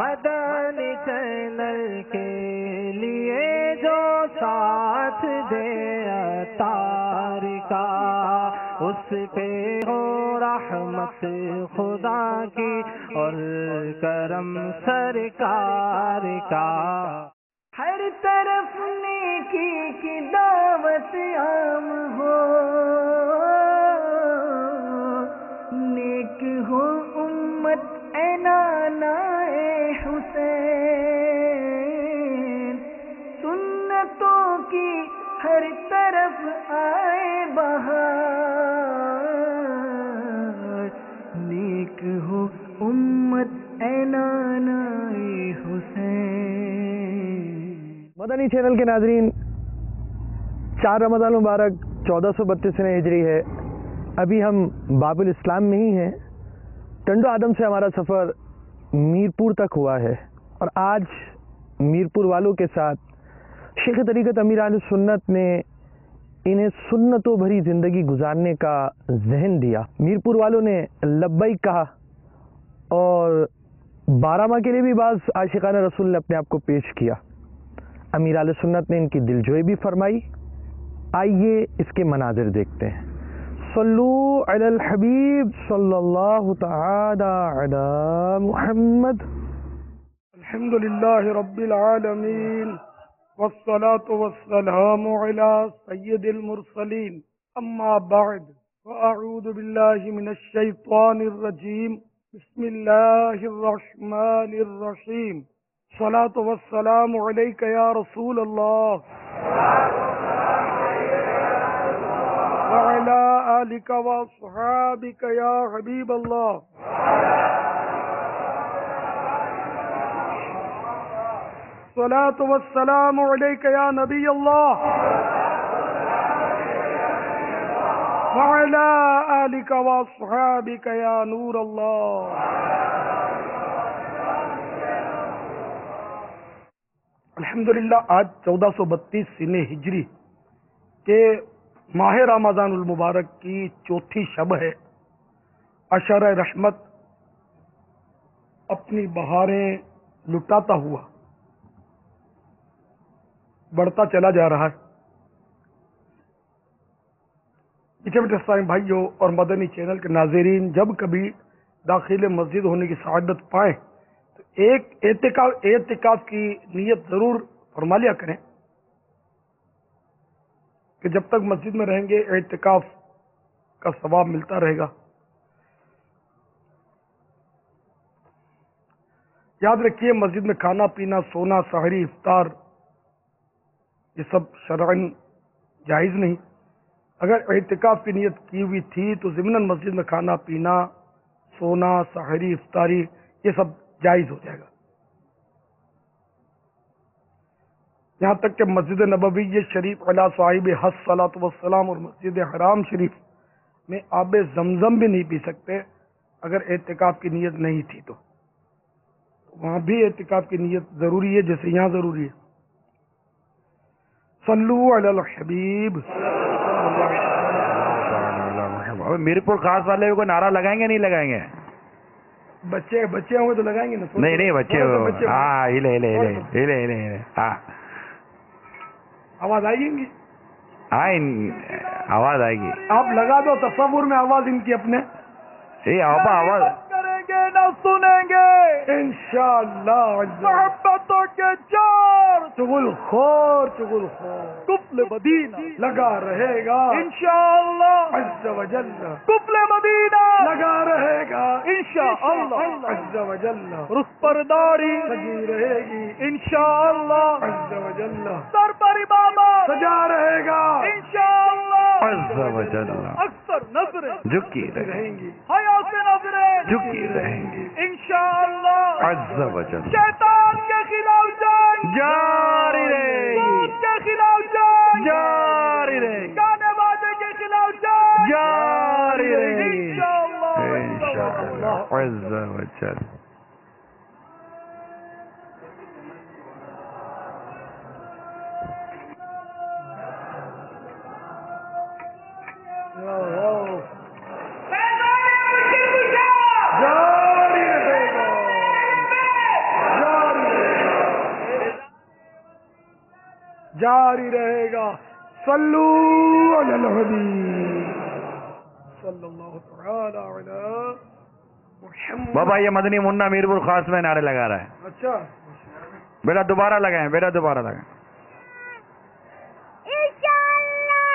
مدنی channel کے لیے جو ساتھ دے عطار کا، اس پہ ہو رحمت خدا کی اور کرم سرکار کا۔ ہر طرف نیکی کی دعوت عام ہو، نیک ہو امت اے نانا اے حسین، سنتوں کی ہر طرف آئے بہار، نیک ہو امت اے نانا اے حسین۔ مدنی چینل کے ناظرین، 4 رمضان مبارک 1432 ہجری ہے۔ ابھی ہم باب الاسلام میں ہی ہیں۔ ٹنڈو آدم سے ہمارا سفر میرپور تک ہوا ہے، اور آج میرپور والوں کے ساتھ شیخ طریقت امیر اہل سنت نے انہیں سنتوں بھری زندگی گزارنے کا ذہن دیا۔ میرپور والوں نے لبیک کہا، اور بارہمہ کے لیے بھی بعض عاشقان رسول نے اپنے آپ کو پیش کیا۔ امیر اہل سنت نے ان کی دلجوئی بھی فرمائی۔ آئیے اس کے مناظر دیکھتے ہیں۔ صلو علی الحبیب صلی اللہ تعالی علی محمد۔ الحمدللہ رب العالمین، والصلاة والسلام علی سید المرسلین، اما بعد، فاعوذ باللہ من الشیطان الرجیم، بسم اللہ الرحمن الرحیم، صلاة والسلام علیک یا رسول اللہ وعلی آلک واصحابک یا حبیب اللہ۔ صلاة والسلام علیک یا نبی اللہ وعلی آلک واصحابک یا نور اللہ۔ الحمدللہ آج 1432 سنہ ہجری کے ماہ رمضان المبارک کی چوتھی شب ہے۔ عشر رحمت اپنی بہاریں لٹاتا ہوا بڑھتا چلا جا رہا ہے۔ پیچھے بیٹھے سائیں بھائیوں اور مدنی چینل کے ناظرین، جب کبھی داخل مسجد ہونے کی سعادت پائیں تو ایک اعتکاف کی نیت ضرور فرما لیا کریں کہ جب تک مسجد میں رہیں گے اعتکاف کا ثواب ملتا رہے گا۔ یاد رکھیے، مسجد میں کھانا پینا، سونا، سحری، افطار، یہ سب شرعاً جائز نہیں۔ اگر اعتکاف کی نیت کی ہوئی تھی تو ضمناً مسجد میں کھانا پینا، سونا، سحری، افطاری یہ سب جائز ہو جائے گا۔ یہاں تک کہ مسجد نبوی شریف علی صاحب الصلاۃ والسلام اور مسجد حرام شریف میں آب زمزم بھی نہیں پی سکتے اگر اعتکاف کی نیت نہیں تھی تو وہاں بھی اعتکاف کی نیت ضروری ہے جیسے یہاں ضروری ہے۔ صلو علی الحبیب۔ میرپور خاص والے کو نعرہ لگائیں گے نہیں لگائیں گے؟ بچے ہوں گے تو لگائیں گے نا۔ نہیں بچے، ہاں ہلے ہاں، آواز آئے گی؟ ہاں آواز آئے گی۔ آپ لگا دو تصور میں آواز ان کی اپنے، آواز کریں گے نہ سنیں گے انشاءاللہ۔ محبتوں کے چار چغل خور قفل مدینہ لگا رہے گا انشاءاللہ عز و جل۔ قفل مدینہ لگا رہے گا انشاءاللہ عز و جل۔ رخ پر داڑھی سجی رہے گی انشاءاللہ عز و جل۔ سر پر امامت سجا رہے گا انشاءاللہ عز و جل۔ اکثر نظریں جھکی رہیں گی، حیا سے نظریں جھکی رہیں گی انشاءاللہ عز و جل۔ شیطان کے خلاف جنگ جاری رہے گی، سود کے خلاف جنگ جاری رہے گی، گانے بازے کے خلاف جنگ جاری رہے گی انشاءاللہ عز و جل۔ جاری رہے گا. صلو علی الحبیب صلی اللہ تعالی علی محمد. بابا یہ مدنی منا میرپور خاص میں نعرے لگا رہا ہے. اچھا بیٹا دوبارہ لگائیں، بیٹا دوبارہ لگائیں. انشاءاللہ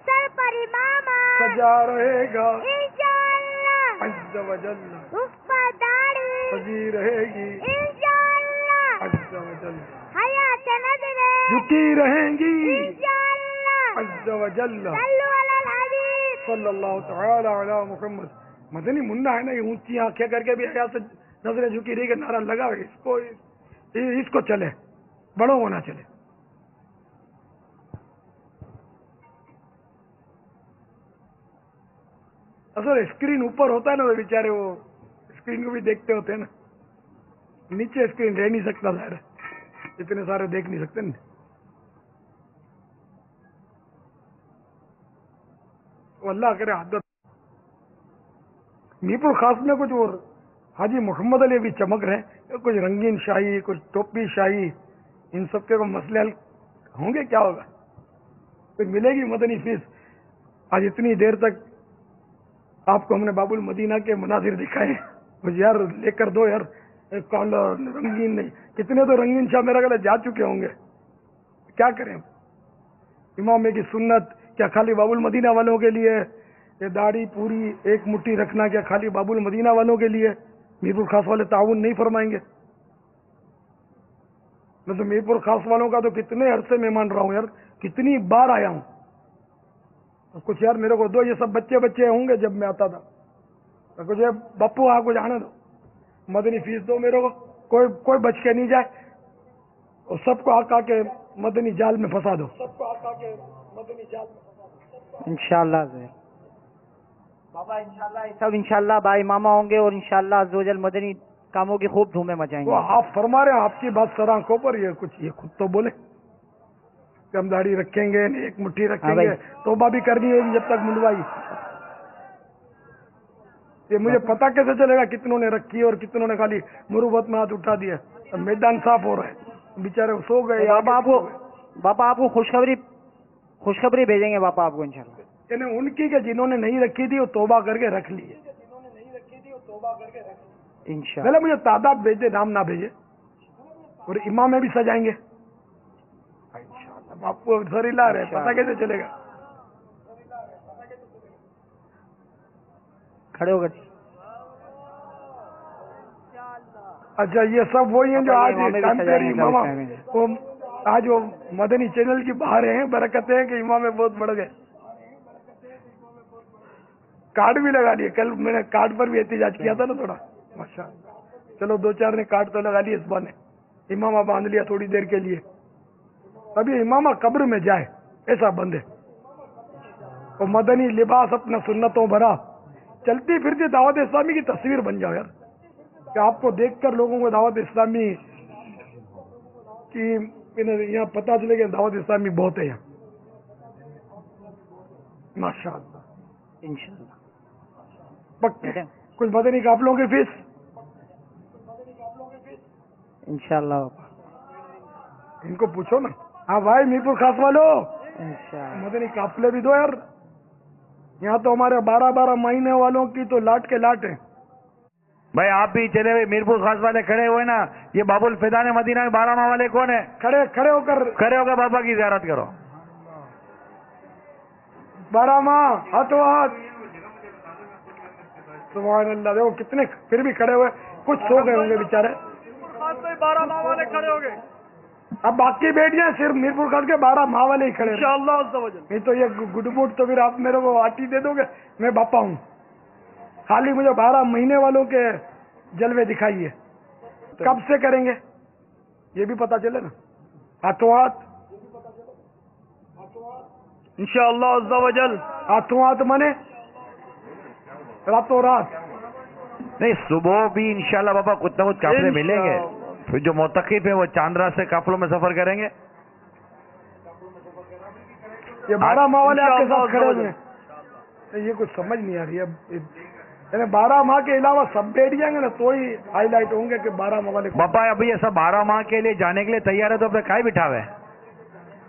سر پر امامہ سجا رہے گا انشاءاللہ عز و جل. وفاداری سجی رہے گی انشاءاللہ عز و جل. حیات نظریں جھکی رہیں گی انشاءاللہ عز و جل. صلو علی الحبیب. صلی اللہ تعالی علی محمد. مدنی منا ہے نا، یہ اونچی آنکھیں کر کے بھی حیا سے نظریں جھکی رہی کہ نعرہ لگا. اس کو چلے، بڑوں کو نہ چلے. اصل اسکرین اوپر ہوتا ہے نا تو بیچارے وہ اسکرین کو بھی دیکھتے ہوتے ہیں نا. نیچے اسکرین رہ نہیں سکتا، ظاہر ہے اتنے سارے دیکھ نہیں سکتے نا. وہ اللہ کرے عادت. میرپور خاص میں کچھ اور حاجی محمد علی بھی چمک رہے ہیں، کچھ رنگین شاہی، کچھ ٹوپی شاہی، ان سب کے مسئلے حل ہوں گے. کیا ہوگا؟ کچھ ملے گی مدنی فیس؟ آج اتنی دیر تک آپ کو ہم نے باب المدینہ کے مناظر دکھائے، کچھ یار لے کر دو یار. کالر رنگین نہیں، کتنے تو رنگین شاہ میرا گلے جا چکے ہوں گے. کیا کریں؟ امام کی سنت کیا خالی باب المدینہ والوں کے لیے؟ یہ داڑھی پوری ایک مٹھی رکھنا کیا خالی باب المدینہ والوں کے لیے؟ میرپور خاص والے تعاون نہیں فرمائیں گے؟ میں تو میرپور خاص والوں کا تو کتنے عرصے میں مان رہا ہوں یار، کتنی بار آیا ہوں. کچھ یار میرے کو دو. یہ سب بچے بچے ہوں گے جب میں آتا تھا. کچھ بپو آ کچھ آنے دو، مدنی فیس دو میرے کو. کوئی بچ کے نہیں جائے، اور سب کو آ کے مدنی جال میں پھنسا دو. انشاءاللہ بابا، انشاءاللہ سب انشاءاللہ با امامہ ہوں گے، اور انشاءاللہ عزوجل مدنی کاموں کی خوب دھومیں مچائیں گے. وہ آپ فرما رہے ہیں، آپ کی بات سر آنکھوں پر. یہ خود تو بولے کہ ہم داڑھی رکھیں گے، ایک مٹھی رکھیں گے. توبہ بھی کرنی ہوگی جب تک منڈوائی. یہ مجھے پتا کیسے چلے گا کتنوں نے رکھی اور کتنوں نے خالی مروبت میں ہاتھ اٹھا دیا؟ میدان صاف ہو رہا ہے، بیچارے سو گئے. باپا آپ کو خوشخبری بھیجیں گے باپا آپ کو انشاءاللہ. یعنی ان کی کہ جنہوں نے نہیں رکھی تھی وہ توبہ کر کے رکھ لی ہے. انشاءاللہ پہلے مجھے تعداد بھیج دے، نام نہ بھیجے. اور امام میں بھی سجائیں گے آپ کو. سر ہلا رہے، پتا کیسے چلے گا؟ کھڑے ہو کر. اچھا یہ سب وہی ہیں جو آج وہ آج وہ مدنی چینل کی باہر ہیں. برکتیں ہیں کہ امام بہت بڑھ گئے. کارڈ بھی لگا لیے. کل میں نے کارڈ پر بھی احتجاج کیا تھا نا تھوڑا. ماشاء اللہ، چلو دو چار نے کارڈ تو لگا لیے. اس بہانے امامہ باندھ لیا تھوڑی دیر کے لیے. ابھی امامہ قبر میں جائے ایسا بندے. اور مدنی لباس اپنا سنتوں بھرا، چلتی پھرتی دعوت اسلامی کی تصویر بن جاؤ یار، کہ آپ کو دیکھ کر لوگوں کو دعوت اسلامی کی یہاں پتہ چلے کہ دعوت اسلامی بہت ہے یہاں. ماشاء اللہ انشاءاللہ پکے. کچھ مدنی قافلوں کی فیس انشاءاللہ ان کو پوچھو نا. ہاں بھائی میرپور خاص والو، انشاءاللہ مدنی قافلے بھی دو یار. یہاں تو ہمارے 12 مہینے والوں کی تو لاٹ کے لاٹ ہیں. بھائی آپ بھی چلے ہوئے میرپور خاص والے کھڑے ہوئے نا. یہ باب الفیضان مدینہ میں 12 ماہ والے کون ہیں؟ کھڑے ہو کر بابا کی زیارت کرو. 12 ماہ ہاتھوں ہاتھ. سبحان اللہ. دیکھو کتنے پھر بھی کھڑے ہوئے. کچھ سو گئے ہوں گے بیچارے. 12 ماہ والے کھڑے ہو گئے. اب باقی بیٹھ جائیں، صرف میرپور خاص کے 12 ماہ والے ہی کھڑے انشاءاللہ. نہیں تو یہ گڈ بوٹ تو پھر آپ میرے کو آٹی دے دو گے. میں باپا ہوں، خالی مجھے 12 مہینے والوں کے جلوے دکھائیے. کب سے کریں گے یہ بھی پتا چلے نا. ہاتھوں ہاتھ انشاءاللہ عز و جل. ہاتھوں ہاتھ منے راتوں رات. نہیں صبح بھی انشاءاللہ بابا کچھ نہ کچھ قافلے ملیں گے. پھر جو معتکف ہیں وہ چاند رات سے قافلوں میں سفر کریں گے. یہ 12 ماہ والے آپ کے ساتھ کھڑے ہوئے ہیں. یہ کچھ سمجھ نہیں آ رہی ہے. یعنی 12 ماہ کے علاوہ سب بیٹھ جائیں گے نا تو ہی ہائی لائٹ ہوں گے کہ 12 ماہ والے. باپا ابھی یہ سب 12 ماہ کے لیے جانے کے لیے تیار ہے تو اپنے کھائے بٹھا ہوئے.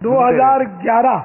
2011